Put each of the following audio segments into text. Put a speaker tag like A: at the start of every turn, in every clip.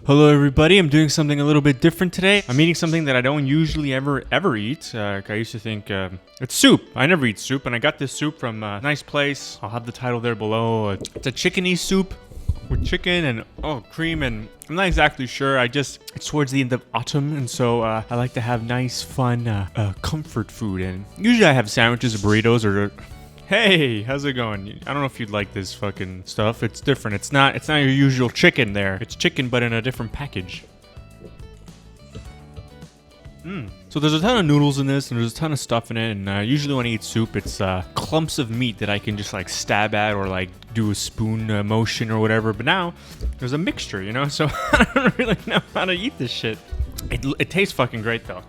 A: Hello everybody, I'm doing something a little bit different today. I'm eating something that I don't usually ever eat. I used to think it's soup. I never eat soup, and I got this soup from a nice place. I'll have the title there below. It's a chickeny soup with chicken and cream, and I'm not exactly sure. It's towards the end of autumn, and so I like to have nice, fun, comfort food. And usually I have sandwiches or burritos or... Hey, how's it going? I don't know if you'd like this fucking stuff. It's different. It's not your usual chicken there. It's chicken, but in a different package. So there's a ton of noodles in this, and there's a ton of stuff in it. And usually when I eat soup, it's clumps of meat that I can just like stab at or like do a spoon motion or whatever. But now there's a mixture, you know. So I don't really know how to eat this shit. It tastes fucking great though.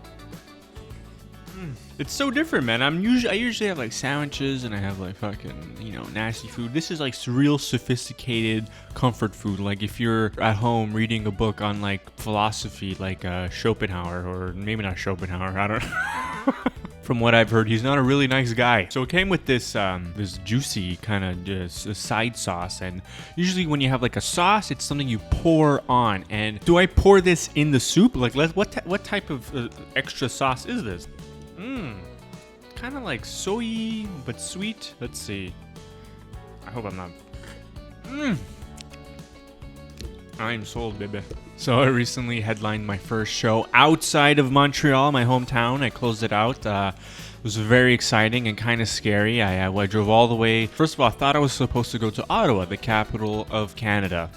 A: It's so different, man. I usually have like sandwiches and I have like fucking, nasty food. This is like real sophisticated comfort food. Like if you're at home reading a book on like philosophy, like Schopenhauer, or maybe not Schopenhauer, I don't know. From what I've heard, he's not a really nice guy. So it came with this this juicy kind of just side sauce. And usually when you have like a sauce, it's something you pour on. And do I pour this in the soup? Like what type of extra sauce is this? Kind of like soy, but sweet. Let's see. I hope I'm not... I'm sold, baby. So I recently headlined my first show outside of Montreal, my hometown. I closed it out. It was very exciting and kind of scary. I drove all the way. First of all, I thought I was supposed to go to Ottawa, the capital of Canada.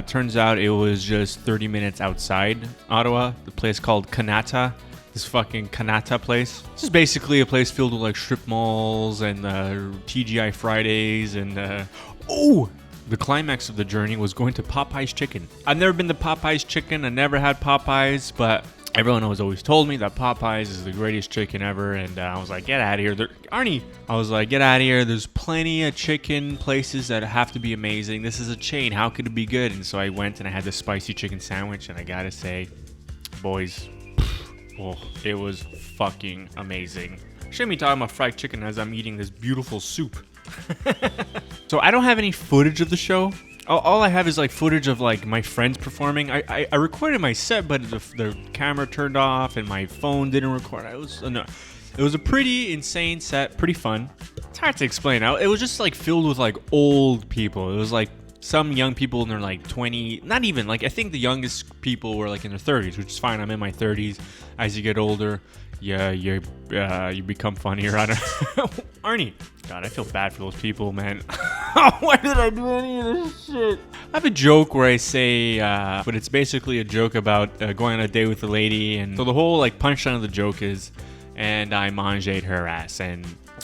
A: Turns out it was just 30 minutes outside Ottawa, the place called Kanata. This fucking Kanata place. This is basically a place filled with like strip malls and TGI Fridays and the climax of the journey was going to Popeye's Chicken. I've never been to Popeye's Chicken. I never had Popeyes, but everyone has always told me that Popeyes is the greatest chicken ever, and I was like, get out of here. Arnie! I was like, get out of here. There's plenty of chicken places that have to be amazing. This is a chain. How could it be good? And so I went and I had the spicy chicken sandwich, and I gotta say, boys, it was fucking amazing. Shouldn't be talking about fried chicken as I'm eating this beautiful soup. So I don't have any footage of the show. All I have is like footage of like my friends performing. I recorded my set, but the camera turned off and my phone didn't record. It was a pretty insane set, pretty fun. It's hard to explain. It was just like filled with like old people. It was like some young people in their like 20, not even, like I think the youngest people were like in their 30s, which is fine. I'm in my 30s. As you get older, you become funnier. I don't Arnie. God, I feel bad for those people, man. Why did I do any of this shit? I have a joke where I say, but it's basically a joke about going on a date with a lady, and so the whole like punchline of the joke is, and I manged her ass,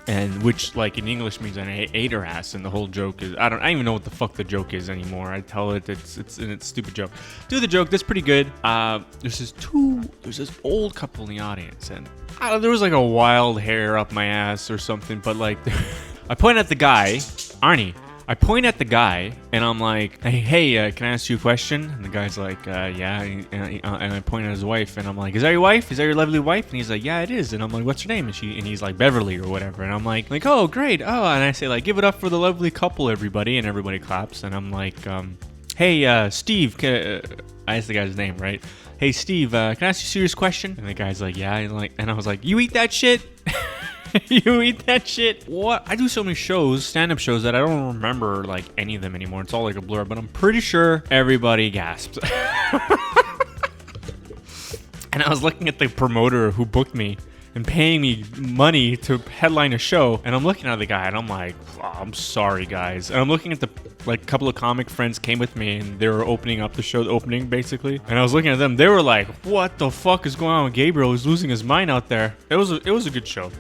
A: and which like in English means I ate her ass, and the whole joke is I don't even know what the fuck the joke is anymore. I tell it it's a stupid joke. Do the joke. That's pretty good. There's this old couple in the audience, and there was like a wild hair up my ass or something, but like I point at the guy, Arnie. I point at the guy and I'm like, hey, can I ask you a question? And the guy's like, yeah. And I point at his wife and I'm like, is that your wife? Is that your lovely wife? And he's like, yeah, it is. And I'm like, what's her name? And he's like, Beverly or whatever. And I'm like, oh, great. Oh, and I say like, give it up for the lovely couple, everybody. And everybody claps. And I'm like, hey, Steve, I asked the guy's name, right? Hey, Steve, can I ask you a serious question? And the guy's like, yeah. And I was like, you eat that shit? You eat that shit? What? I do so many shows, stand-up shows, that I don't remember like any of them anymore. It's all like a blur, but I'm pretty sure everybody gasped. And I was looking at the promoter who booked me and paying me money to headline a show, and I'm looking at the guy and I'm like, oh, I'm sorry guys. And I'm looking at the like couple of comic friends came with me and they were opening up the show, the opening basically. And I was looking at them, they were like, what the fuck is going on with Gabriel? He's losing his mind out there. It was a good show.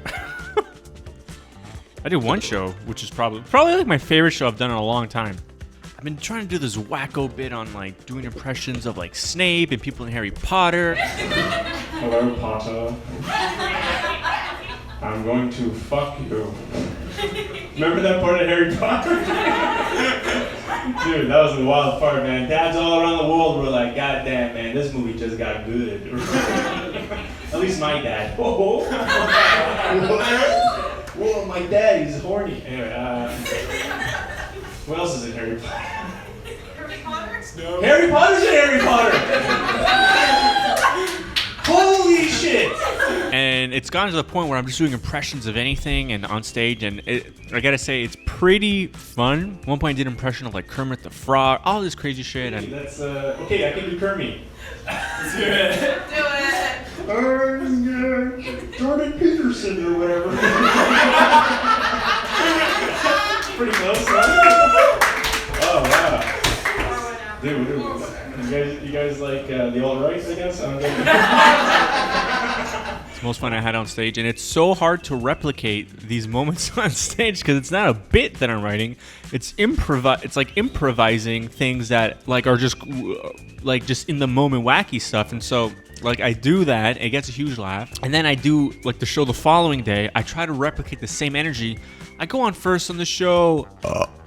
A: I did one show, which is probably like my favorite show I've done in a long time. I've been trying to do this wacko bit on like doing impressions of like Snape and people in Harry Potter.
B: Hello, Potter. I'm going to fuck you. Remember that part of Harry Potter? Dude, that was the wild part, man. Dads all around the world were like, God damn, man, this movie just got good. At least my dad. Whoa, my dad, he's horny. Anyway, what else is in Harry Potter?
C: Harry Potter?
B: No. Harry Potter's in Harry Potter!
A: and it's gotten to the point where I'm just doing impressions of anything and on stage, and I gotta say it's pretty fun. At one point I did an impression of like Kermit the Frog, all this crazy shit. And
B: That's okay. I can do Kermit.
C: Let's do it. Do it.
B: Jordan Peterson or whatever. Pretty close, huh? Oh wow. Dude. You guys like the alt-right, I guess?
A: It's the most fun I had on stage, and it's so hard to replicate these moments on stage because it's not a bit that I'm writing. It's like improvising things that like are just like just in the moment wacky stuff, and so like I do that, it gets a huge laugh, and then I do like the show the following day. I try to replicate the same energy. I go on first on the show.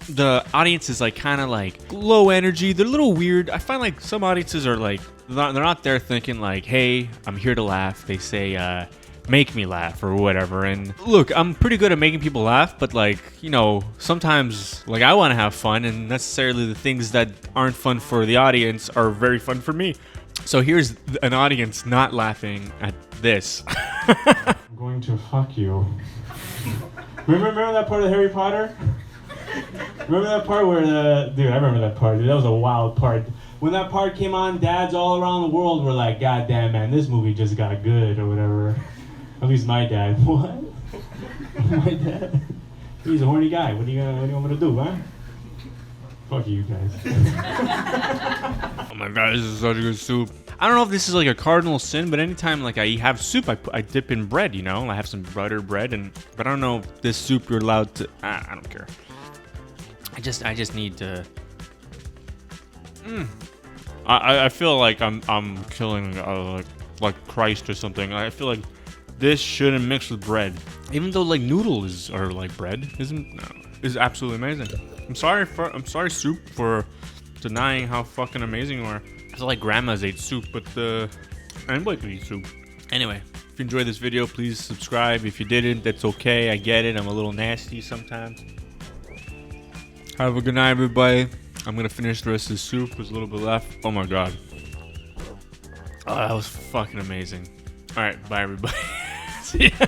A: The audience is like kind of like low energy. They're a little weird. I find like some audiences are like they're not there thinking like, hey, I'm here to laugh. They say make me laugh or whatever. And look, I'm pretty good at making people laugh, but like, you know, sometimes like I want to have fun, and necessarily the things that aren't fun for the audience are very fun for me. So here's an audience not laughing at this.
B: I'm going to fuck you. Remember that part of Harry Potter? Remember that part where dude, I remember that part, dude. That was a wild part. When that part came on, dads all around the world were like, God damn, man, this movie just got good, or whatever. At least my dad. What? My dad? He's a horny guy. What do you want me to do, huh? Fuck you guys.
A: Oh my god, this is such a good soup. I don't know if this is like a cardinal sin, but anytime like I have soup, I dip in bread, you know? I have some butter bread, but I don't know if this soup you're allowed to, I don't care. I just need to. I feel like I'm killing like Christ or something. I feel like this shouldn't mix with bread, even though like noodles are like bread. Is absolutely amazing. I'm sorry soup for denying how fucking amazing you are. I feel like grandmas ate soup, but anybody could eat soup. Anyway, if you enjoyed this video, please subscribe. If you didn't, that's okay. I get it. I'm a little nasty sometimes. Have a good night, everybody. I'm gonna finish the rest of the soup. There's a little bit left. Oh my god. Oh, that was fucking amazing. All right, bye, everybody. See ya.